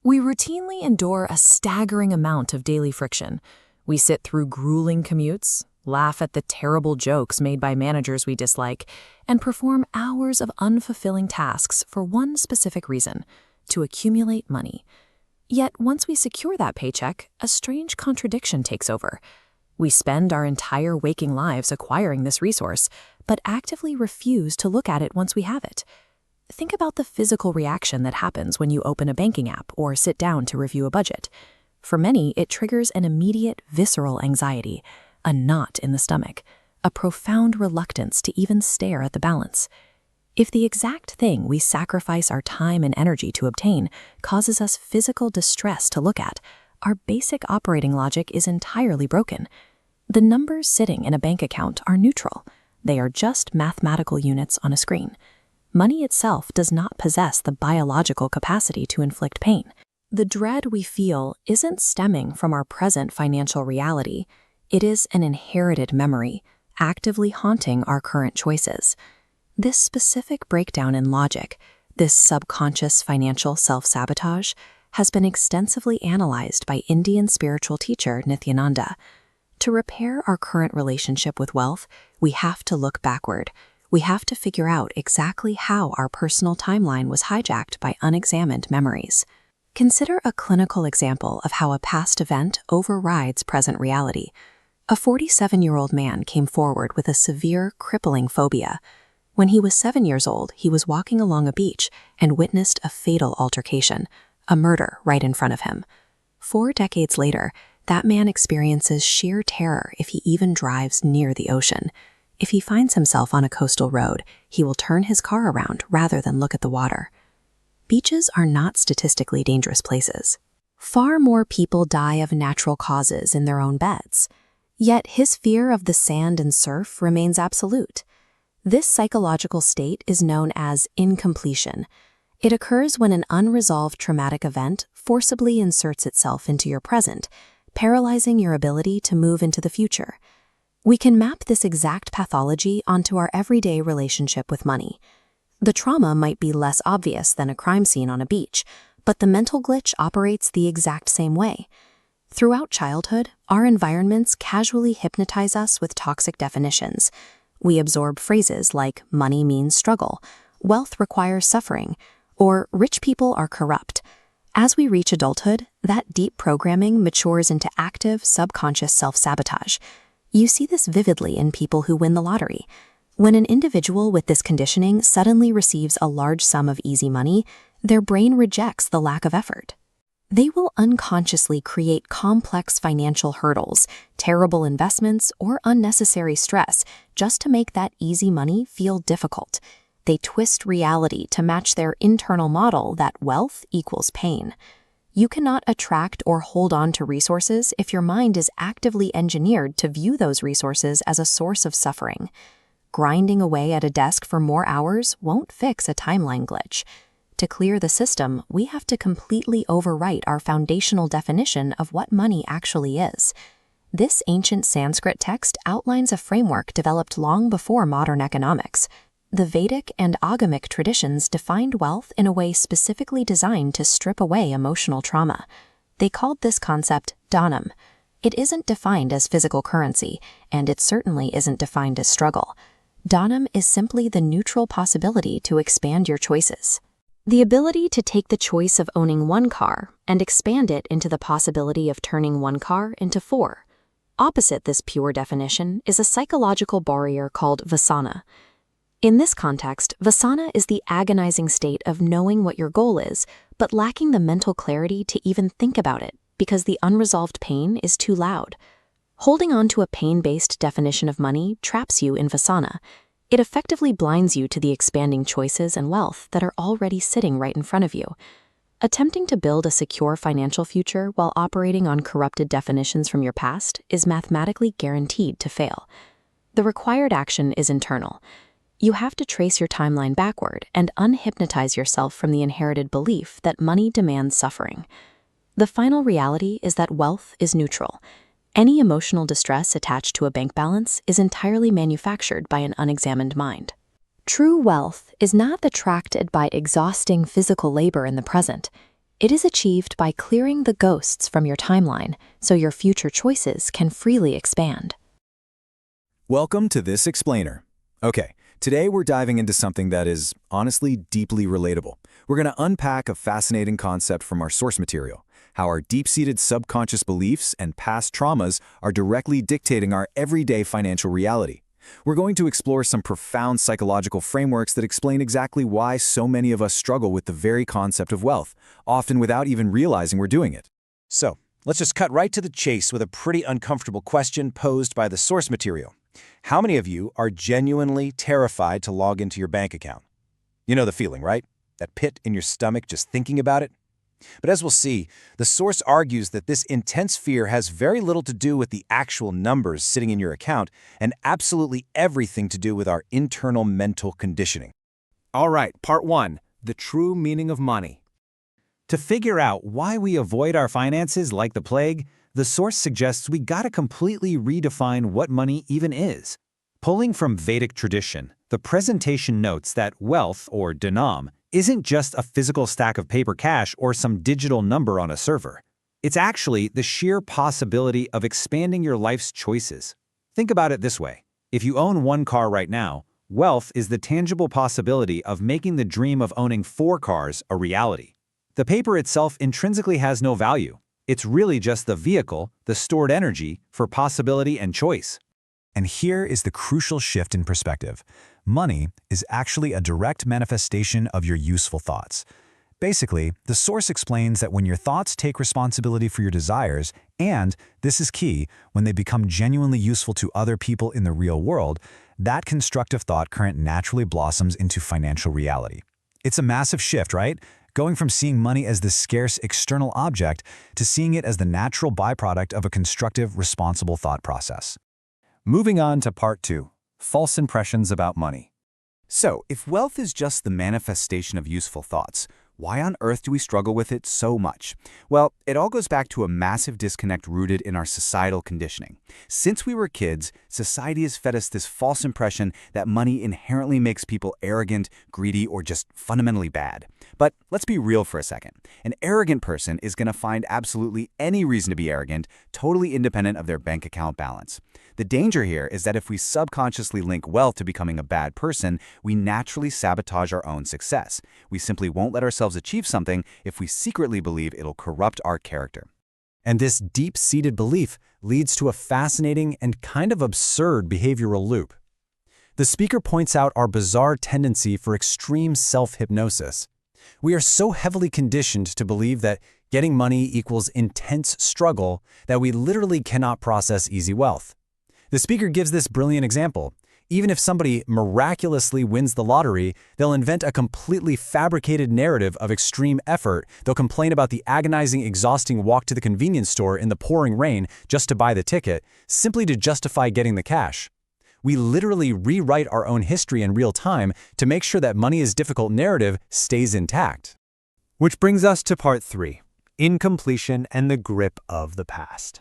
We routinely endure a staggering amount of daily friction. We sit through grueling commutes, laugh at the terrible jokes made by managers we dislike, and perform hours of unfulfilling tasks for one specific reason: to accumulate money. Yet once we secure that paycheck, a strange contradiction takes over. We spend our entire waking lives acquiring this resource, but actively refuse to look at it once we have it. Think about the physical reaction that happens when you open a banking app or sit down to review a budget. For many, it triggers an immediate visceral anxiety, a knot in the stomach, a profound reluctance to even stare at the balance. If the exact thing we sacrifice our time and energy to obtain causes us physical distress to look at, our basic operating logic is entirely broken. The numbers sitting in a bank account are neutral. They are just mathematical units on a screen. Money itself does not possess the biological capacity to inflict pain. The dread we feel isn't stemming from our present financial reality. It is an inherited memory, actively haunting our current choices. This specific breakdown in logic, this subconscious financial self-sabotage, has been extensively analyzed by Indian spiritual teacher Nityananda. To repair our current relationship with wealth, we have to look backward. We have to figure out exactly how our personal timeline was hijacked by unexamined memories. Consider a clinical example of how a past event overrides present reality. A 47-year-old man came forward with a severe, crippling phobia. When he was 7 years old, he was walking along a beach and witnessed a fatal altercation, a murder right in front of him. 4 decades later, that man experiences sheer terror if he even drives near the ocean. If he finds himself on a coastal road, he will turn his car around rather than look at the water. Beaches are not statistically dangerous places. Far more people die of natural causes in their own beds. Yet his fear of the sand and surf remains absolute. This psychological state is known as incompletion. It occurs when an unresolved traumatic event forcibly inserts itself into your present, paralyzing your ability to move into the future. We can map this exact pathology onto our everyday relationship with money. The trauma might be less obvious than a crime scene on a beach, but the mental glitch operates the exact same way. Throughout childhood, our environments casually hypnotize us with toxic definitions. We absorb phrases like money means struggle, wealth requires suffering, or rich people are corrupt. As we reach adulthood, that deep programming matures into active, subconscious self-sabotage. You see this vividly in people who win the lottery. When an individual with this conditioning suddenly receives a large sum of easy money, their brain rejects the lack of effort. They will unconsciously create complex financial hurdles, terrible investments, or unnecessary stress just to make that easy money feel difficult. They twist reality to match their internal model that wealth equals pain. You cannot attract or hold on to resources if your mind is actively engineered to view those resources as a source of suffering. Grinding away at a desk for more hours won't fix a timeline glitch. To clear the system, we have to completely overwrite our foundational definition of what money actually is. This ancient Sanskrit text outlines a framework developed long before modern economics. The Vedic and Agamic traditions defined wealth in a way specifically designed to strip away emotional trauma. They called this concept dhanam. It isn't defined as physical currency, and it certainly isn't defined as struggle. Dhanam is simply the neutral possibility to expand your choices. The ability to take the choice of owning one car and expand it into the possibility of turning one car into 4. Opposite this pure definition is a psychological barrier called vasana. In this context, vasana is the agonizing state of knowing what your goal is, but lacking the mental clarity to even think about it because the unresolved pain is too loud. Holding on to a pain-based definition of money traps you in vasana. It effectively blinds you to the expanding choices and wealth that are already sitting right in front of you. Attempting to build a secure financial future while operating on corrupted definitions from your past is mathematically guaranteed to fail. The required action is internal. You have to trace your timeline backward and unhypnotize yourself from the inherited belief that money demands suffering. The final reality is that wealth is neutral. Any emotional distress attached to a bank balance is entirely manufactured by an unexamined mind. True wealth is not attracted by exhausting physical labor in the present. It is achieved by clearing the ghosts from your timeline so your future choices can freely expand. Welcome to This Explainer. Okay, today we're diving into something that is, honestly, deeply relatable. We're going to unpack a fascinating concept from our source material, how our deep-seated subconscious beliefs and past traumas are directly dictating our everyday financial reality. We're going to explore some profound psychological frameworks that explain exactly why so many of us struggle with the very concept of wealth, often without even realizing we're doing it. So, let's just cut right to the chase with a pretty uncomfortable question posed by the source material. How many of you are genuinely terrified to log into your bank account? You know the feeling, right? That pit in your stomach just thinking about it? But as we'll see, the source argues that this intense fear has very little to do with the actual numbers sitting in your account and absolutely everything to do with our internal mental conditioning. All right, part 1, the true meaning of money. To figure out why we avoid our finances like the plague, the source suggests we gotta completely redefine what money even is. Pulling from Vedic tradition, the presentation notes that wealth, or dhanam, isn't just a physical stack of paper cash or some digital number on a server. It's actually the sheer possibility of expanding your life's choices. Think about it this way. If you own one car right now, wealth is the tangible possibility of making the dream of owning 4 cars a reality. The paper itself intrinsically has no value. It's really just the vehicle, the stored energy, for possibility and choice. And here is the crucial shift in perspective. Money is actually a direct manifestation of your useful thoughts. Basically, the source explains that when your thoughts take responsibility for your desires, and, this is key, when they become genuinely useful to other people in the real world, that constructive thought current naturally blossoms into financial reality. It's a massive shift, right? Going from seeing money as this scarce external object to seeing it as the natural byproduct of a constructive, responsible thought process. Moving on to part 2, false impressions about money. So, if wealth is just the manifestation of useful thoughts, why on earth do we struggle with it so much? Well, it all goes back to a massive disconnect rooted in our societal conditioning. Since we were kids, society has fed us this false impression that money inherently makes people arrogant, greedy, or just fundamentally bad. But let's be real for a second. An arrogant person is going to find absolutely any reason to be arrogant, totally independent of their bank account balance. The danger here is that if we subconsciously link wealth to becoming a bad person, we naturally sabotage our own success. We simply won't let ourselves achieve something if we secretly believe it'll corrupt our character. And this deep-seated belief leads to a fascinating and kind of absurd behavioral loop. The speaker points out our bizarre tendency for extreme self-hypnosis. We are so heavily conditioned to believe that getting money equals intense struggle that we literally cannot process easy wealth. The speaker gives this brilliant example. Even if somebody miraculously wins the lottery, they'll invent a completely fabricated narrative of extreme effort. They'll complain about the agonizing, exhausting walk to the convenience store in the pouring rain just to buy the ticket, simply to justify getting the cash. We literally rewrite our own history in real time to make sure that money is difficult narrative stays intact. Which brings us to part 3, incompletion and the grip of the past.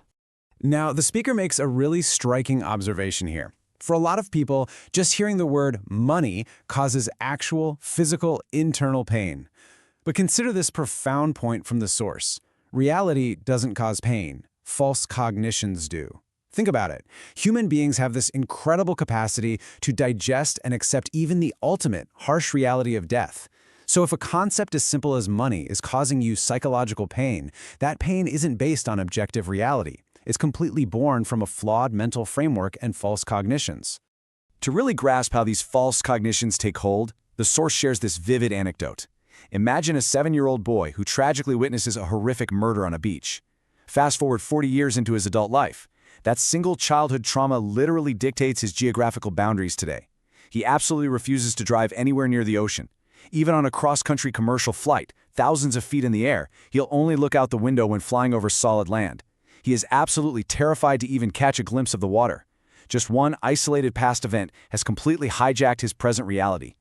Now, the speaker makes a really striking observation here. For a lot of people, just hearing the word money causes actual, physical, internal pain. But consider this profound point from the source. Reality doesn't cause pain. False cognitions do. Think about it. Human beings have this incredible capacity to digest and accept even the ultimate, harsh reality of death. So if a concept as simple as money is causing you psychological pain, that pain isn't based on objective reality. It's completely born from a flawed mental framework and false cognitions. To really grasp how these false cognitions take hold, the source shares this vivid anecdote. Imagine a 7-year-old boy who tragically witnesses a horrific murder on a beach. Fast forward 40 years into his adult life. That single childhood trauma literally dictates his geographical boundaries today. He absolutely refuses to drive anywhere near the ocean. Even on a cross-country commercial flight, thousands of feet in the air, he'll only look out the window when flying over solid land. He is absolutely terrified to even catch a glimpse of the water. Just one isolated past event has completely hijacked his present reality.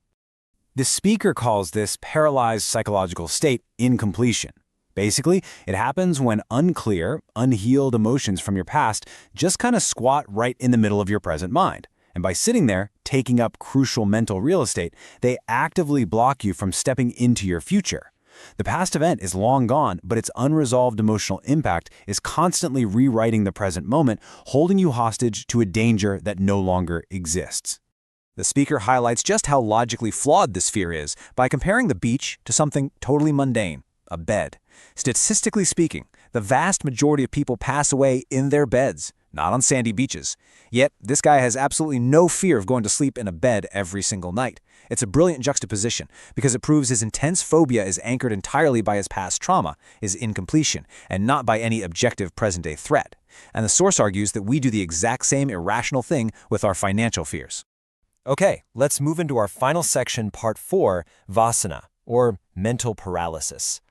The speaker calls this paralyzed psychological state incompletion. Basically, it happens when unclear, unhealed emotions from your past just kind of squat right in the middle of your present mind. And by sitting there, taking up crucial mental real estate, they actively block you from stepping into your future. The past event is long gone, but its unresolved emotional impact is constantly rewriting the present moment, holding you hostage to a danger that no longer exists. The speaker highlights just how logically flawed this fear is by comparing the beach to something totally mundane, a bed. Statistically speaking, the vast majority of people pass away in their beds, not on sandy beaches. Yet, this guy has absolutely no fear of going to sleep in a bed every single night. It's a brilliant juxtaposition because it proves his intense phobia is anchored entirely by his past trauma, his incompletion, and not by any objective present-day threat. And the source argues that we do the exact same irrational thing with our financial fears. Okay, let's move into our final section, part 4, Vasana, or mental paralysis.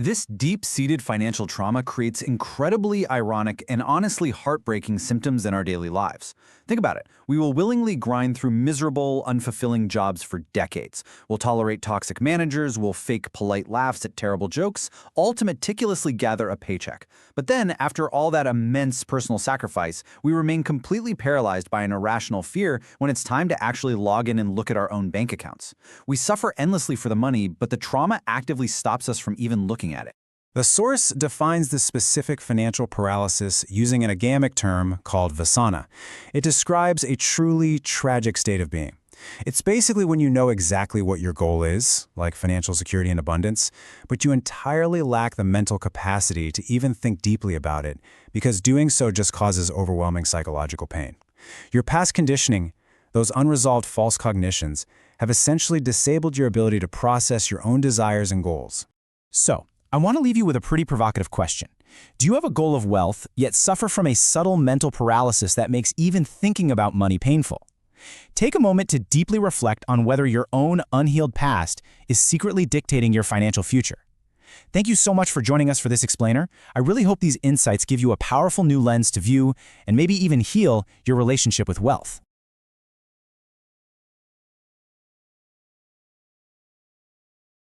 This deep-seated financial trauma creates incredibly ironic and honestly heartbreaking symptoms in our daily lives. Think about it. We will willingly grind through miserable, unfulfilling jobs for decades. We'll tolerate toxic managers, we'll fake polite laughs at terrible jokes, all to meticulously gather a paycheck. But then, after all that immense personal sacrifice, we remain completely paralyzed by an irrational fear when it's time to actually log in and look at our own bank accounts. We suffer endlessly for the money, but the trauma actively stops us from even looking at it. The source defines the specific financial paralysis using an agamic term called vasana. It describes a truly tragic state of being. It's basically when you know exactly what your goal is, like financial security and abundance, but you entirely lack the mental capacity to even think deeply about it, because doing so just causes overwhelming psychological pain. Your past conditioning, those unresolved false cognitions, have essentially disabled your ability to process your own desires and goals. So, I want to leave you with a pretty provocative question. Do you have a goal of wealth, yet suffer from a subtle mental paralysis that makes even thinking about money painful? Take a moment to deeply reflect on whether your own unhealed past is secretly dictating your financial future. Thank you so much for joining us for this explainer. I really hope these insights give you a powerful new lens to view and maybe even heal your relationship with wealth.